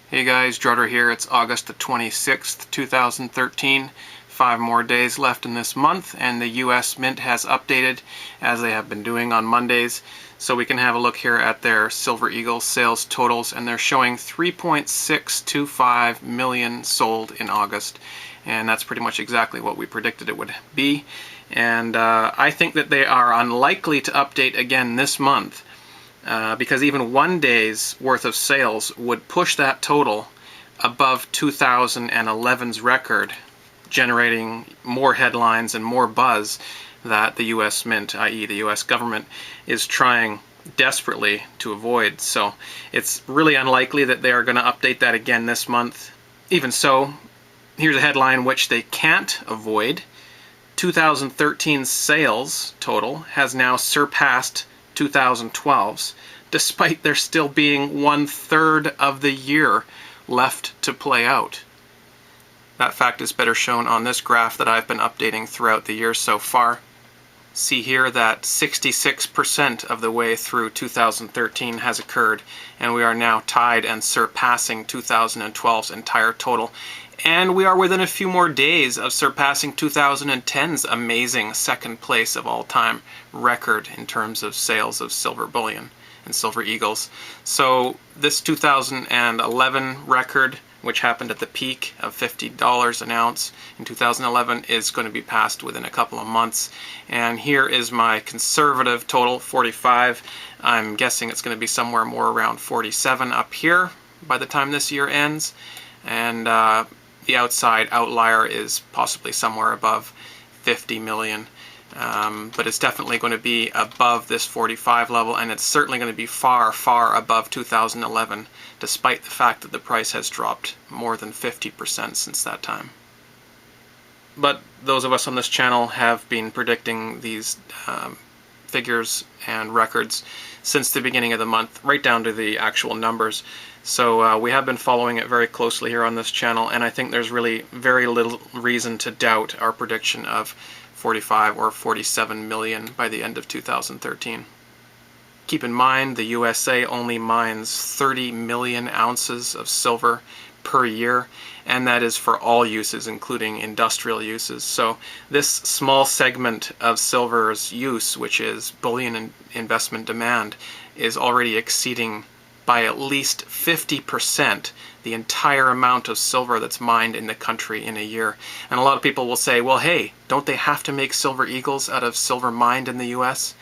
Hey guys, Drutter here. It's August the 26th, 2013. 5 more days left in this month, and the US Mint has updated, as they have been doing on Mondays. So we can have a look here at their Silver Eagle sales totals, and they're showing 3.625 million sold in August. And that's pretty much exactly what we predicted it would be. And I think that they are unlikely to update again this month. Because even one day's worth of sales would push that total above 2011's record, generating more headlines and more buzz that the US Mint, i.e. the US government, is trying desperately to avoid. So it's really unlikely that they are going to update that again this month. Even so, here's a headline which they can't avoid. 2013's sales total has now surpassed 2012's, despite there still being 1/3 of the year left to play out. That fact is better shown on this graph that I've been updating throughout the year so far. See here that 66% of the way through 2013 has occurred, and we are now tied and surpassing 2012's entire total. And we are within a few more days of surpassing 2010's amazing second place of all time record in terms of sales of silver bullion and silver eagles. So this 2011 record, which happened at the peak of $50 an ounce in 2011, is going to be passed within a couple of months. And here is my conservative total, 45. I'm guessing it's going to be somewhere more around 47 up here by the time this year ends. And the outside outlier is possibly somewhere above 50 million. But it's definitely going to be above this 45 level, and it's certainly going to be far, far above 2011, despite the fact that the price has dropped more than 50% since that time. But those of us on this channel have been predicting these figures and records since the beginning of the month, right down to the actual numbers. So we have been following it very closely here on this channel, and I think there's really very little reason to doubt our prediction of 45 or 47 million by the end of 2013. Keep in mind, the USA only mines 30 million ounces of silver per year, and that is for all uses, including industrial uses. So this small segment of silver's use, which is bullion investment demand, is already exceeding by at least 50% the entire amount of silver that's mined in the country in a year. And a lot of people will say, well, hey, don't they have to make silver eagles out of silver mined in the US?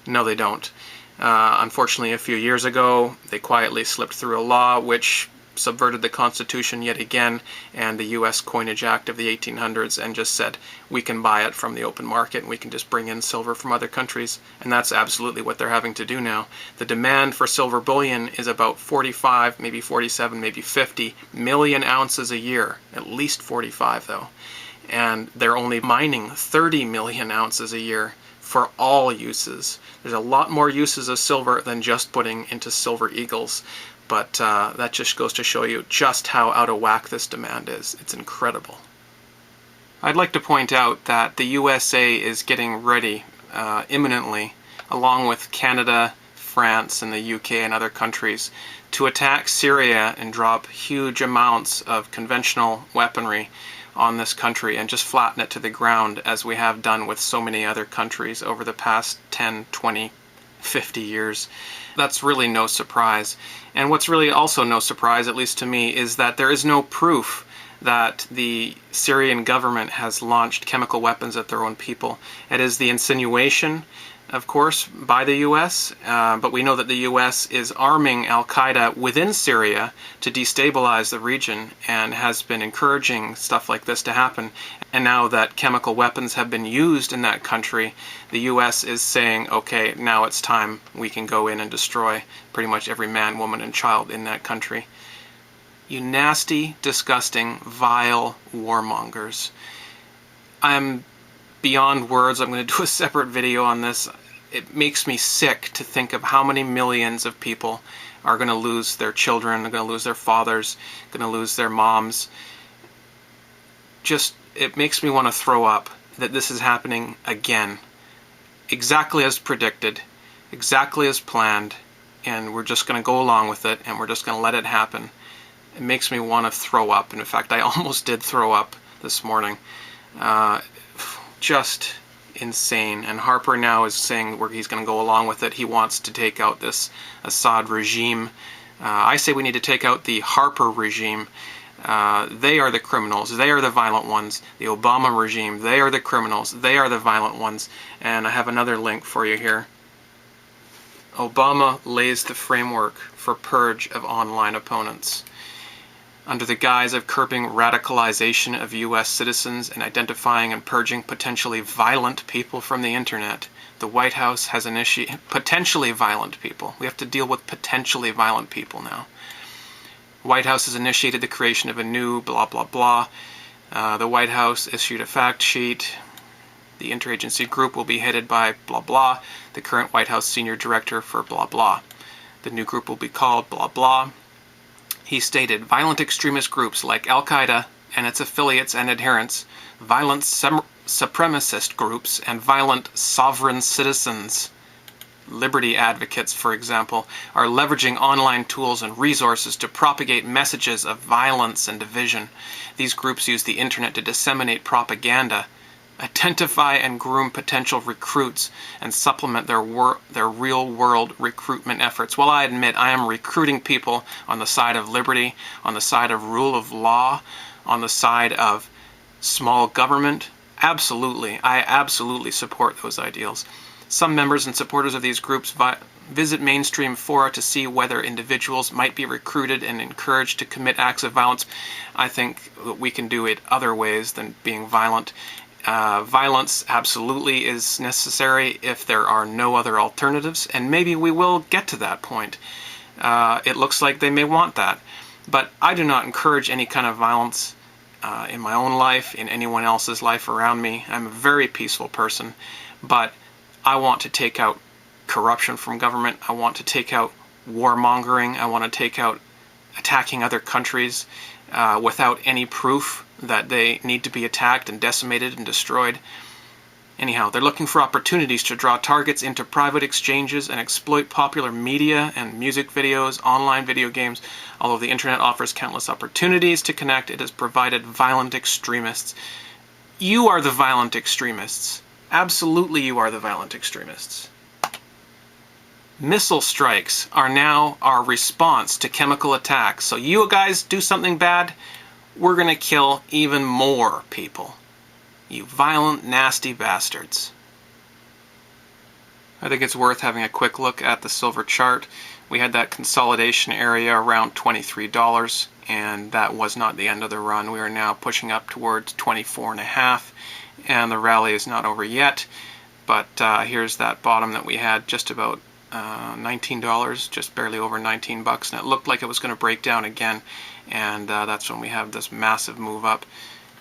No, they don't. Unfortunately, a few years ago, they quietly slipped through a law which subverted the Constitution yet again and the US Coinage Act of the 1800s, and just said we can buy it from the open market and we can just bring in silver from other countries. And that's absolutely what they're having to do now. The demand for silver bullion is about 45, maybe 47, maybe 50 million ounces a year, at least 45 though. And they're only mining 30 million ounces a year for all uses. There's a lot more uses of silver than just putting into silver eagles. But that just goes to show you just how out of whack this demand is. It's incredible. I'd like to point out that the USA is getting ready imminently, along with Canada, France, and the UK and other countries, to attack Syria and drop huge amounts of conventional weaponry on this country and just flatten it to the ground, as we have done with so many other countries over the past 10, 20, 50 years. That's really no surprise. And what's really also no surprise, at least to me, is that there is no proof that the Syrian government has launched chemical weapons at their own people. It is the insinuation, of course, by the US, but we know that the US is arming Al-Qaeda within Syria to destabilize the region and has been encouraging stuff like this to happen. And now that chemical weapons have been used in that country, the US is saying, okay, now it's time we can go in and destroy pretty much every man, woman, and child in that country. You nasty, disgusting, vile warmongers. I'm beyond words. I'm going to do a separate video on this. It makes me sick to think of how many millions of people are going to lose their children, are going to lose their fathers, going to lose their moms. Just, it makes me want to throw up that this is happening again. Exactly as predicted, exactly as planned, and we're just going to go along with it, and we're just going to let it happen. It makes me want to throw up. In fact, I almost did throw up this morning. Just insane. And Harper now is saying where he's going to go along with it. He wants to take out this Assad regime. I say we need to take out the Harper regime. They are the criminals. They are the violent ones. The Obama regime, they are the criminals. They are the violent ones. And I have another link for you here. Obama lays the framework for purge of online opponents. Under the guise of curbing radicalization of U.S. citizens and identifying and purging potentially violent people from the internet, the White House has initiated potentially violent people. We have to deal with potentially violent people now. The White House has initiated the creation of a new blah blah blah. The White House issued a fact sheet. The interagency group will be headed by blah blah, the current White House senior director for blah blah. The new group will be called blah blah. He stated, violent extremist groups like Al-Qaeda and its affiliates and adherents, violent supremacist groups, and violent sovereign citizens, liberty advocates, for example, are leveraging online tools and resources to propagate messages of violence and division. These groups use the internet to disseminate propaganda, identify and groom potential recruits, and supplement their real-world recruitment efforts. Well, I admit I am recruiting people on the side of liberty, on the side of rule of law, on the side of small government. Absolutely, I absolutely support those ideals. Some members and supporters of these groups visit mainstream fora to see whether individuals might be recruited and encouraged to commit acts of violence. I think that we can do it other ways than being violent. Violence absolutely is necessary if there are no other alternatives, and maybe we will get to that point. It looks like they may want that. But I do not encourage any kind of violence in my own life, in anyone else's life around me. I'm a very peaceful person, but I want to take out corruption from government. I want to take out warmongering. I want to take out attacking other countries without any proof that they need to be attacked and decimated and destroyed. Anyhow, they're looking for opportunities to draw targets into private exchanges and exploit popular media and music videos, online video games. Although the internet offers countless opportunities to connect, it has provided violent extremists. You are the violent extremists. Absolutely, you are the violent extremists. Missile strikes are now our response to chemical attacks. So you guys do something bad, we're going to kill even more people. You violent, nasty bastards. I think it's worth having a quick look at the silver chart. We had that consolidation area around $23, and that was not the end of the run. We are now pushing up towards 24.5, and the rally is not over yet. But here's that bottom that we had, just about $19, just barely over 19 bucks, and it looked like it was going to break down again, and that's when we have this massive move up.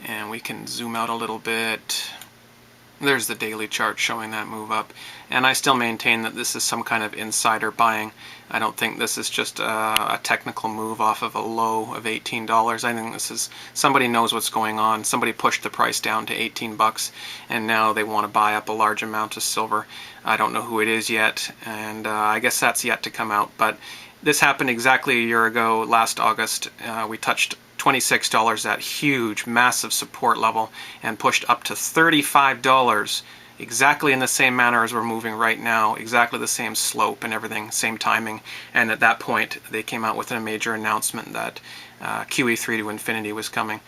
And we can zoom out a little bit. There's the daily chart showing that move up, and I still maintain that this is some kind of insider buying. I don't think this is just a technical move off of a low of $18. I think this is somebody knows what's going on. Somebody pushed the price down to 18 bucks, and now they want to buy up a large amount of silver. I don't know who it is yet, and I guess that's yet to come out. But this happened exactly a year ago, last August. We touched $26, that huge, massive support level, and pushed up to $35, exactly in the same manner as we're moving right now, exactly the same slope and everything, same timing. And at that point, they came out with a major announcement that QE3 to infinity was coming,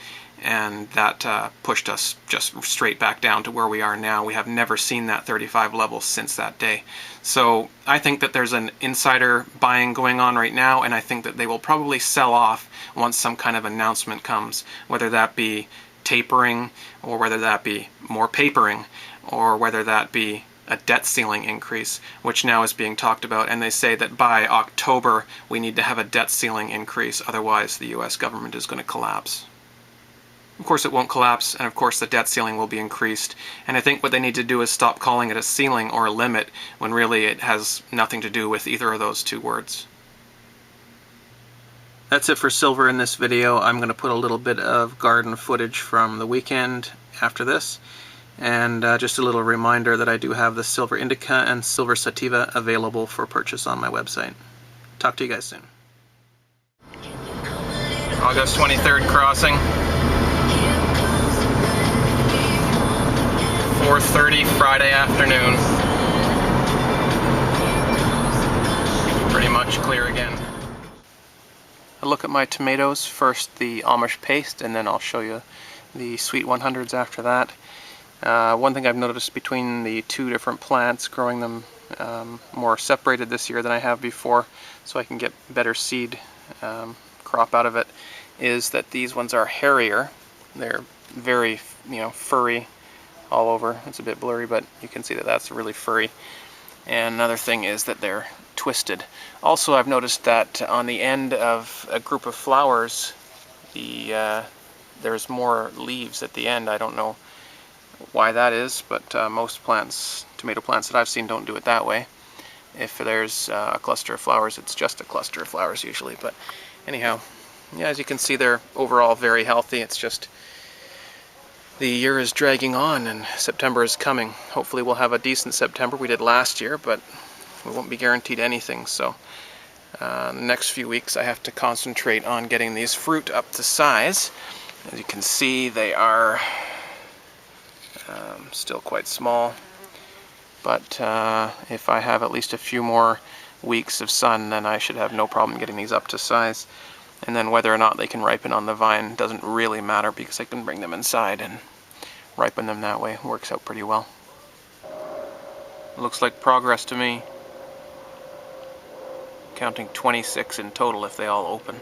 and that pushed us just straight back down to where we are now. We have never seen that 35 level since that day. So I think that there's an insider buying going on right now, and I think that they will probably sell off once some kind of announcement comes, whether that be tapering, or whether that be more papering, or whether that be a debt ceiling increase, which now is being talked about, and they say that by October we need to have a debt ceiling increase, otherwise the US government is going to collapse. Of course it won't collapse, and of course the debt ceiling will be increased, and I think what they need to do is stop calling it a ceiling or a limit, when really it has nothing to do with either of those two words. That's it for silver in this video. I'm going to put a little bit of garden footage from the weekend after this, and just a little reminder that I do have the silver indica and silver sativa available for purchase on my website. Talk to you guys soon. August 23rd crossing. 4:30 Friday afternoon. Pretty much clear again. A look at my tomatoes. First the Amish paste, and then I'll show you the Sweet 100s after that. One thing I've noticed between the two different plants, growing them more separated this year than I have before, so I can get better seed crop out of it, is that these ones are hairier. They're very, furry all over. It's a bit blurry, but you can see that that's really furry. And another thing is that they're twisted. Also, I've noticed that on the end of a group of flowers, there's more leaves at the end. I don't know why that is, but most plants, tomato plants that I've seen, don't do it that way. If there's a cluster of flowers, it's just a cluster of flowers usually. But anyhow, yeah, as you can see, they're overall very healthy. It's just the year is dragging on and September is coming. Hopefully we'll have a decent September. We did last year, but we won't be guaranteed anything. So the next few weeks I have to concentrate on getting these fruit up to size. As you can see, they are still quite small. But if I have at least a few more weeks of sun, then I should have no problem getting these up to size. And then whether or not they can ripen on the vine doesn't really matter, because I can bring them inside and ripen them that way. It works out pretty well. Looks like progress to me. Counting 26 in total if they all open.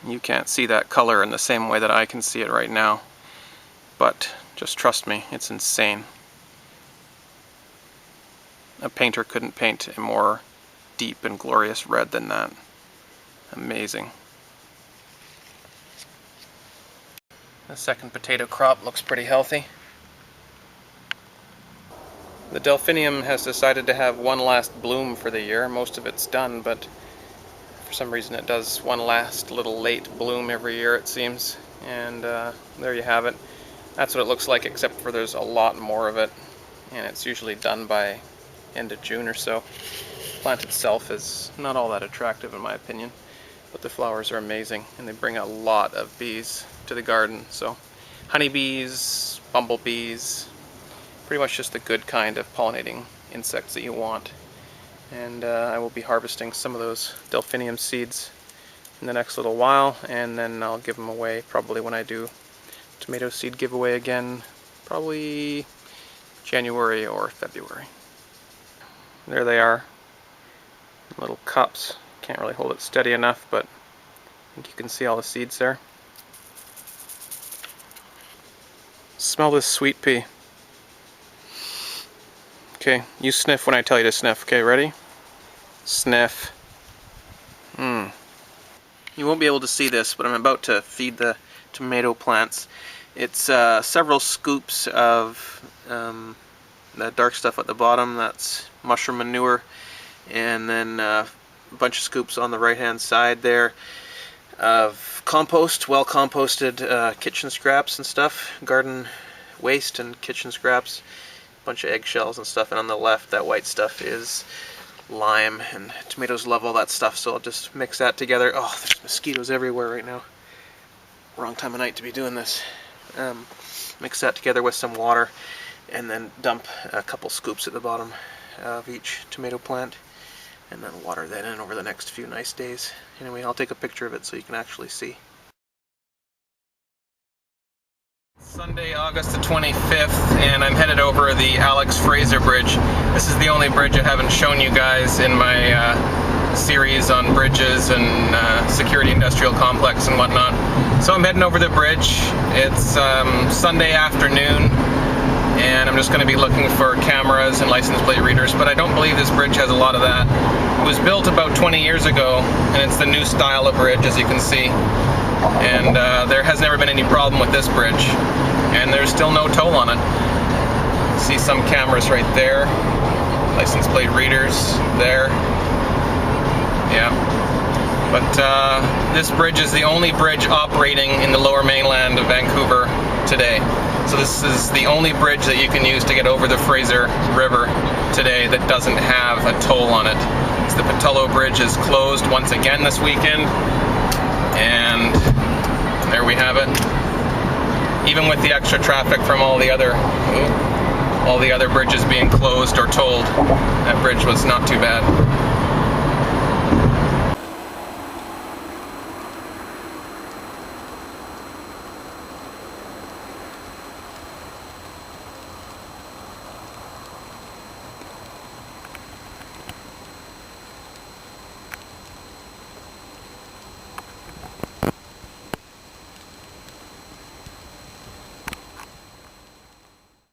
You can't see that color in the same way that I can see it right now, but just trust me, it's insane. A painter couldn't paint a more deep and glorious red than that. Amazing. The second potato crop looks pretty healthy. The delphinium has decided to have one last bloom for the year. Most of it's done, but for some reason it does one last little late bloom every year, it seems. And there you have it. That's what it looks like, except for there's a lot more of it, and it's usually done by end of June or so. The plant itself is not all that attractive in my opinion, but the flowers are amazing, and they bring a lot of bees to the garden. So honeybees, bumblebees, pretty much just the good kind of pollinating insects that you want. And I will be harvesting some of those delphinium seeds in the next little while, and then I'll give them away probably when I do tomato seed giveaway again, probably January or February. There they are, little cups. Can't really hold it steady enough, but I think you can see all the seeds there. Smell this sweet pea. Okay, you sniff when I tell you to sniff. Okay, ready? Sniff. You won't be able to see this, but I'm about to feed the tomato plants. It's several scoops of that dark stuff at the bottom. That's mushroom manure. And then a bunch of scoops on the right-hand side there of compost, well composted kitchen scraps and stuff, garden waste and kitchen scraps. Bunch of eggshells and stuff, and on the left that white stuff is lime, and tomatoes love all that stuff, so I'll just mix that together. Oh, there's mosquitoes everywhere right now. Wrong time of night to be doing this. Mix that together with some water, and then dump a couple scoops at the bottom of each tomato plant, and then water that in over the next few nice days. Anyway, I'll take a picture of it so you can actually see. Sunday, August the 25th, and I'm headed over the Alex Fraser Bridge. This is the only bridge I haven't shown you guys in my series on bridges and security industrial complex and whatnot. So I'm heading over the bridge. It's Sunday afternoon, and I'm just going to be looking for cameras and license plate readers, but I don't believe this bridge has a lot of that. It was built about 20 years ago, and it's the new style of bridge, as you can see. And there has never been any problem with this bridge, and there's still no toll on it. See some cameras right there, license plate readers there. Yeah, but this bridge is the only bridge operating in the lower mainland of Vancouver today. So this is the only bridge that you can use to get over the Fraser River today that doesn't have a toll on it. So the Patullo Bridge is closed once again this weekend, and there we have it. Even with the extra traffic from all the other bridges being closed or tolled, that bridge was not too bad.